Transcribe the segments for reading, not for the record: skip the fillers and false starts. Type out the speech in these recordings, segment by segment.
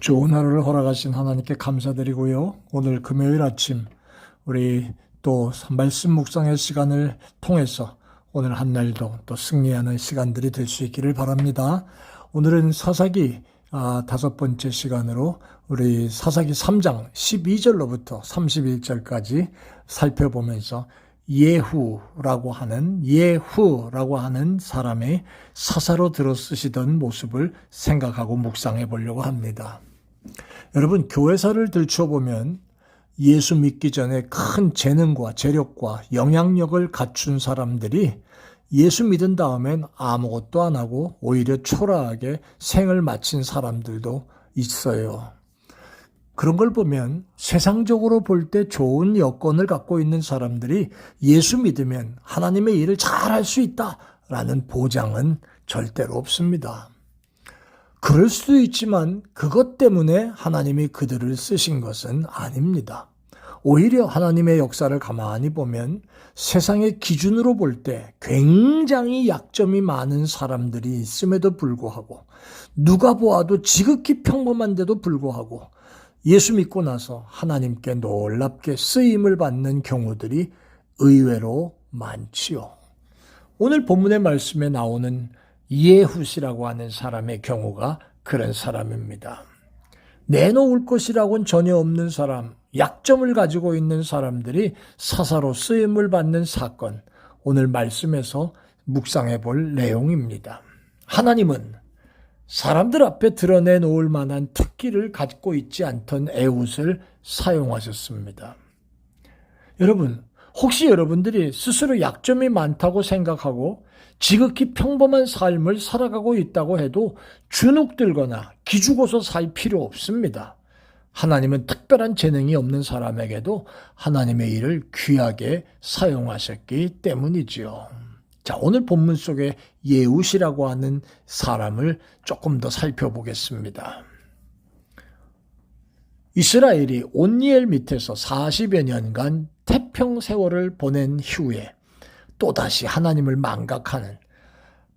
좋은 하루를 허락하신 하나님께 감사드리고요. 오늘 금요일 아침 우리 또 말씀 묵상의 시간을 통해서 오늘 한 날도 또 승리하는 시간들이 될 수 있기를 바랍니다. 오늘은 사사기 5번째 시간으로 우리 사사기 3장 12절로부터 31절까지 살펴보면서 예후라고 하는 사람의 사사로 들어 쓰시던 모습을 생각하고 묵상해 보려고 합니다. 여러분, 교회사를 들춰보면 예수 믿기 전에 큰 재능과 재력과 영향력을 갖춘 사람들이 예수 믿은 다음엔 아무것도 안 하고 오히려 초라하게 생을 마친 사람들도 있어요. 그런 걸 보면 세상적으로 볼 때 좋은 여건을 갖고 있는 사람들이 예수 믿으면 하나님의 일을 잘할 수 있다라는 보장은 절대로 없습니다. 그럴 수도 있지만 그것 때문에 하나님이 그들을 쓰신 것은 아닙니다. 오히려 하나님의 역사를 가만히 보면 세상의 기준으로 볼 때 굉장히 약점이 많은 사람들이 있음에도 불구하고 누가 보아도 지극히 평범한데도 불구하고 예수 믿고 나서 하나님께 놀랍게 쓰임을 받는 경우들이 의외로 많지요. 오늘 본문의 말씀에 나오는 예후시라고 하는 사람의 경우가 그런 사람입니다. 내놓을 것이라고는 전혀 없는 사람, 약점을 가지고 있는 사람들이 사사로 쓰임을 받는 사건, 오늘 말씀에서 묵상해 볼 내용입니다. 하나님은 사람들 앞에 드러내놓을 만한 특기를 갖고 있지 않던 에훗을 사용하셨습니다. 여러분, 혹시 여러분들이 스스로 약점이 많다고 생각하고 지극히 평범한 삶을 살아가고 있다고 해도 주눅들거나 기죽어서 살 필요 없습니다. 하나님은 특별한 재능이 없는 사람에게도 하나님의 일을 귀하게 사용하셨기 때문이지요. 자, 오늘 본문 속에 예훗이라고 하는 사람을 조금 더 살펴보겠습니다. 이스라엘이 온니엘 밑에서 40여 년간 태평 세월을 보낸 후에 또다시 하나님을 망각하는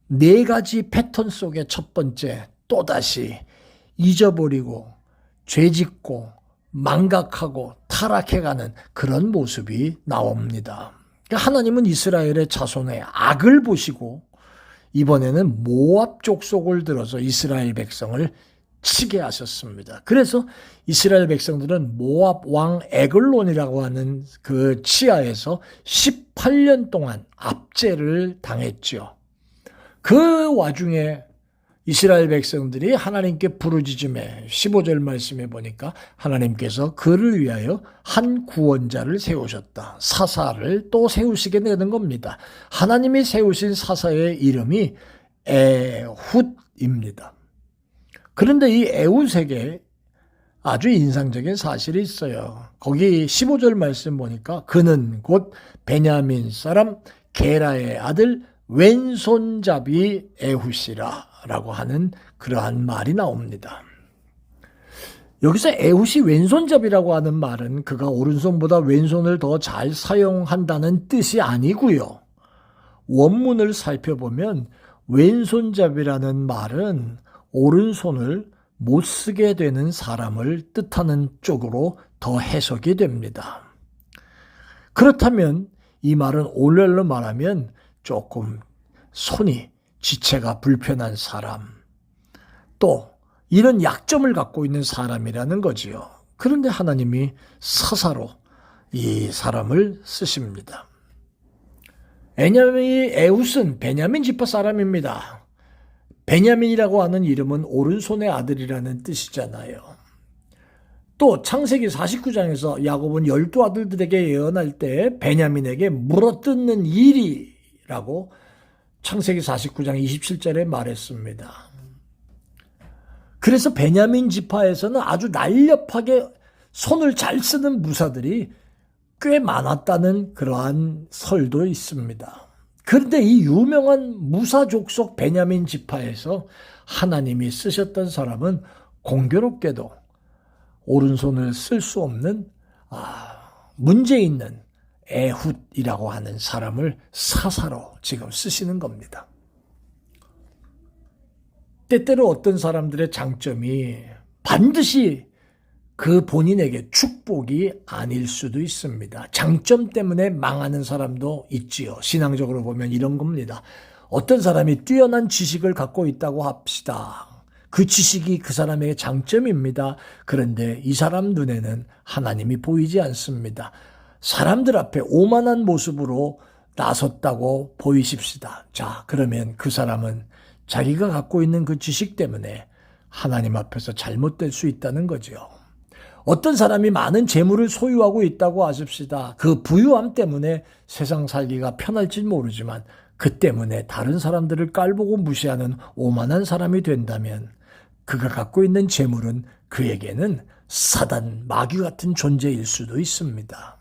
4가지 패턴 속의 첫 번째, 또다시 잊어버리고 죄짓고 망각하고 타락해가는 그런 모습이 나옵니다. 하나님은 이스라엘의 자손의 악을 보시고 이번에는 모압 족속을 들어서 이스라엘 백성을 치게 하셨습니다. 그래서 이스라엘 백성들은 모압 왕 에글론이라고 하는 그 치하에서 18년 동안 압제를 당했죠. 그 와중에 이스라엘 백성들이 하나님께 부르짖음에 15절 말씀에 보니까 하나님께서 그를 위하여 한 구원자를 세우셨다. 사사를 또 세우시게 되는 겁니다. 하나님이 세우신 사사의 이름이 에훗입니다. 그런데 이 에훗에게 아주 인상적인 사실이 있어요. 거기 15절 말씀 보니까 그는 곧 베냐민 사람 게라의 아들 왼손잡이 에훗이라 라고 하는 그러한 말이 나옵니다. 여기서 에훗이 왼손잡이라고 하는 말은 그가 오른손보다 왼손을 더 잘 사용한다는 뜻이 아니고요. 원문을 살펴보면 왼손잡이라는 말은 오른손을 못 쓰게 되는 사람을 뜻하는 쪽으로 더 해석이 됩니다. 그렇다면 이 말은 올렐로 말하면 조금 손이 지체가 불편한 사람, 또 이런 약점을 갖고 있는 사람이라는 거지요. 그런데 하나님이 사사로 이 사람을 쓰십니다. 에훗은 베냐민 지파 사람입니다. 베냐민이라고 하는 이름은 오른손의 아들이라는 뜻이잖아요. 또 창세기 49장에서 야곱은 12아들들에게 예언할 때 베냐민에게 물어뜯는 일이라고 창세기 49장 27절에 말했습니다. 그래서 베냐민 지파에서는 아주 날렵하게 손을 잘 쓰는 무사들이 꽤 많았다는 그러한 설도 있습니다. 그런데 이 유명한 무사 족속 베냐민 지파에서 하나님이 쓰셨던 사람은 공교롭게도 오른손을 쓸 수 없는 문제 있는 에훗이라고 하는 사람을 사사로 지금 쓰시는 겁니다. 때때로 어떤 사람들의 장점이 반드시 그 본인에게 축복이 아닐 수도 있습니다. 장점 때문에 망하는 사람도 있지요. 신앙적으로 보면 이런 겁니다. 어떤 사람이 뛰어난 지식을 갖고 있다고 합시다. 그 지식이 그 사람에게 장점입니다. 그런데 이 사람 눈에는 하나님이 보이지 않습니다. 사람들 앞에 오만한 모습으로 나섰다고 보이십시다. 자, 그러면 그 사람은 자기가 갖고 있는 그 지식 때문에 하나님 앞에서 잘못될 수 있다는 거죠. 어떤 사람이 많은 재물을 소유하고 있다고 하십시다. 그 부유함 때문에 세상 살기가 편할지 모르지만 그 때문에 다른 사람들을 깔보고 무시하는 오만한 사람이 된다면 그가 갖고 있는 재물은 그에게는 사단, 마귀 같은 존재일 수도 있습니다.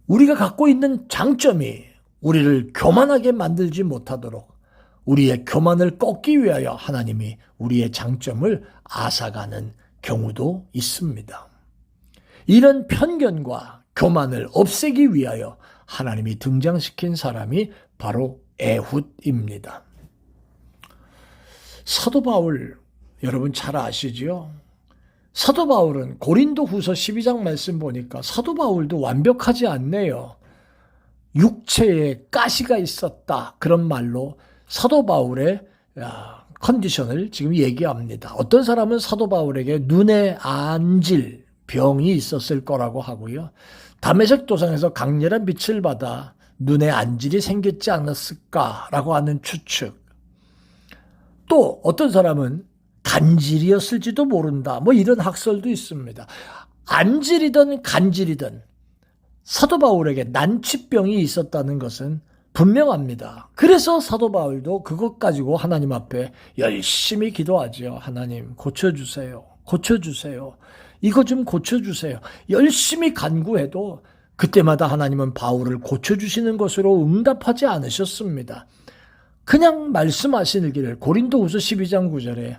우리가 갖고 있는 장점이 우리를 교만하게 만들지 못하도록 우리의 교만을 꺾기 위하여 하나님이 우리의 장점을 앗아가는 경우도 있습니다. 이런 편견과 교만을 없애기 위하여 하나님이 등장시킨 사람이 바로 에훗입니다. 사도 바울 여러분 잘 아시죠? 사도 바울은 고린도 후서 12장 말씀 보니까 사도 바울도 완벽하지 않네요. 육체에 가시가 있었다. 그런 말로 사도 바울의 컨디션을 지금 얘기합니다. 어떤 사람은 사도 바울에게 눈에 안질 병이 있었을 거라고 하고요. 다메섹 도상에서 강렬한 빛을 받아 눈에 안질이 생겼지 않았을까라고 하는 추측. 또 어떤 사람은 간질이었을지도 모른다. 뭐 이런 학설도 있습니다. 안질이든 간질이든 사도 바울에게 난치병이 있었다는 것은 분명합니다. 그래서 사도 바울도 그것 가지고 하나님 앞에 열심히 기도하죠. 하나님 고쳐주세요. 고쳐주세요. 이거 좀 고쳐주세요. 열심히 간구해도 그때마다 하나님은 바울을 고쳐주시는 것으로 응답하지 않으셨습니다. 그냥 말씀하시길 고린도후서 12장 9절에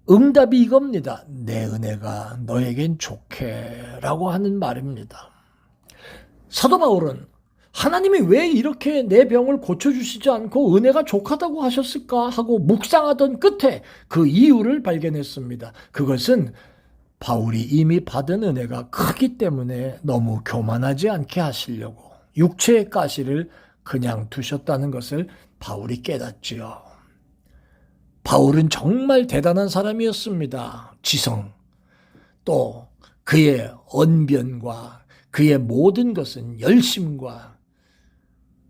응답이 이겁니다. 내 은혜가 너에겐 좋게 라고 하는 말입니다. 사도 바울은 하나님이 왜 이렇게 내 병을 고쳐주시지 않고 은혜가 족하다고 하셨을까 하고 묵상하던 끝에 그 이유를 발견했습니다. 그것은 바울이 이미 받은 은혜가 크기 때문에 너무 교만하지 않게 하시려고 육체의 가시를 그냥 두셨다는 것을 바울이 깨닫지요. 바울은 정말 대단한 사람이었습니다. 지성, 또 그의 언변과 그의 모든 것은 열심과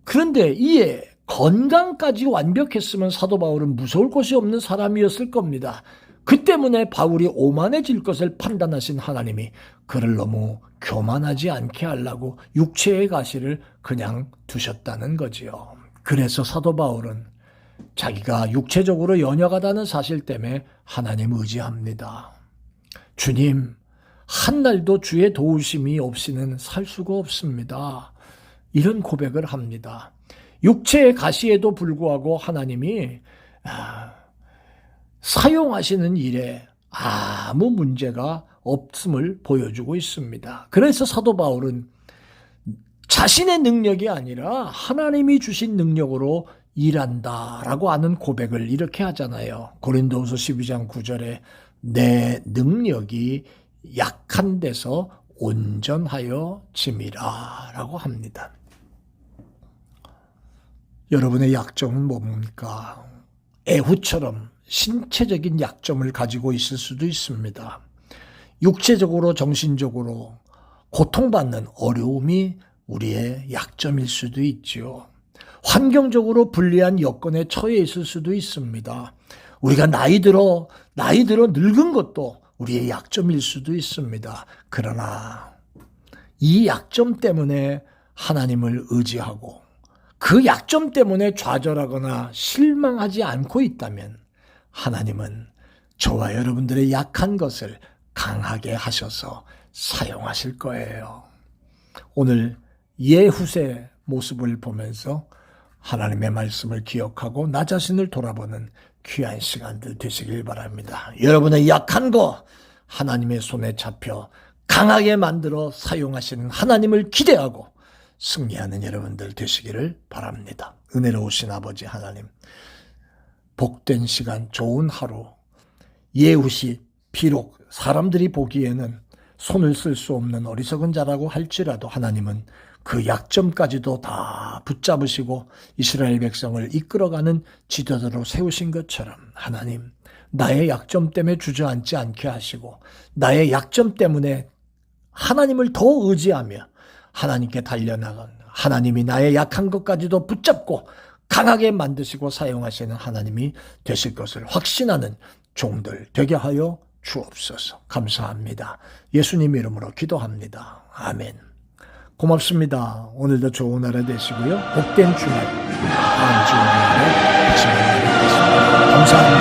그런데 이에 건강까지 완벽했으면 사도 바울은 무서울 것이 없는 사람이었을 겁니다. 그 때문에 바울이 오만해질 것을 판단하신 하나님이 그를 너무 교만하지 않게 하려고 육체의 가시를 그냥 두셨다는 거지요. 그래서 사도 바울은 자기가 육체적으로 연약하다는 사실 때문에 하나님 의지합니다. 주님, 한 날도 주의 도우심이 없이는 살 수가 없습니다. 이런 고백을 합니다. 육체의 가시에도 불구하고 하나님이 사용하시는 일에 아무 문제가 없음을 보여주고 있습니다. 그래서 사도 바울은 자신의 능력이 아니라 하나님이 주신 능력으로 일한다라고 하는 고백을 이렇게 하잖아요. 고린도후서 12장 9절에 내 능력이 약한 데서 온전하여 짐이라 라고 합니다. 여러분의 약점은 뭡니까? 에훗처럼 신체적인 약점을 가지고 있을 수도 있습니다. 육체적으로 정신적으로 고통받는 어려움이 우리의 약점일 수도 있지요. 환경적으로 불리한 여건에 처해 있을 수도 있습니다. 우리가 나이 들어 늙은 것도 우리의 약점일 수도 있습니다. 그러나 이 약점 때문에 하나님을 의지하고 그 약점 때문에 좌절하거나 실망하지 않고 있다면 하나님은 저와 여러분들의 약한 것을 강하게 하셔서 사용하실 거예요. 오늘 예훗의 모습을 보면서 하나님의 말씀을 기억하고 나 자신을 돌아보는 귀한 시간들 되시길 바랍니다. 여러분의 약한 거 하나님의 손에 잡혀 강하게 만들어 사용하시는 하나님을 기대하고 승리하는 여러분들 되시기를 바랍니다. 은혜로우신 아버지 하나님, 복된 시간, 좋은 하루, 예후시 비록 사람들이 보기에는 손을 쓸 수 없는 어리석은 자라고 할지라도 하나님은 그 약점까지도 다 붙잡으시고 이스라엘 백성을 이끌어가는 지도자로 세우신 것처럼 하나님, 나의 약점 때문에 주저앉지 않게 하시고 나의 약점 때문에 하나님을 더 의지하며 하나님께 달려나간, 하나님이 나의 약한 것까지도 붙잡고 강하게 만드시고 사용하시는 하나님이 되실 것을 확신하는 종들 되게 하여 주옵소서. 감사합니다. 예수님 이름으로 기도합니다. 아멘. 고맙습니다. 오늘도 좋은 하루 되시고요. 복된 주말, 다음 주말에 다시 만나뵙겠습니다. 감사합니다.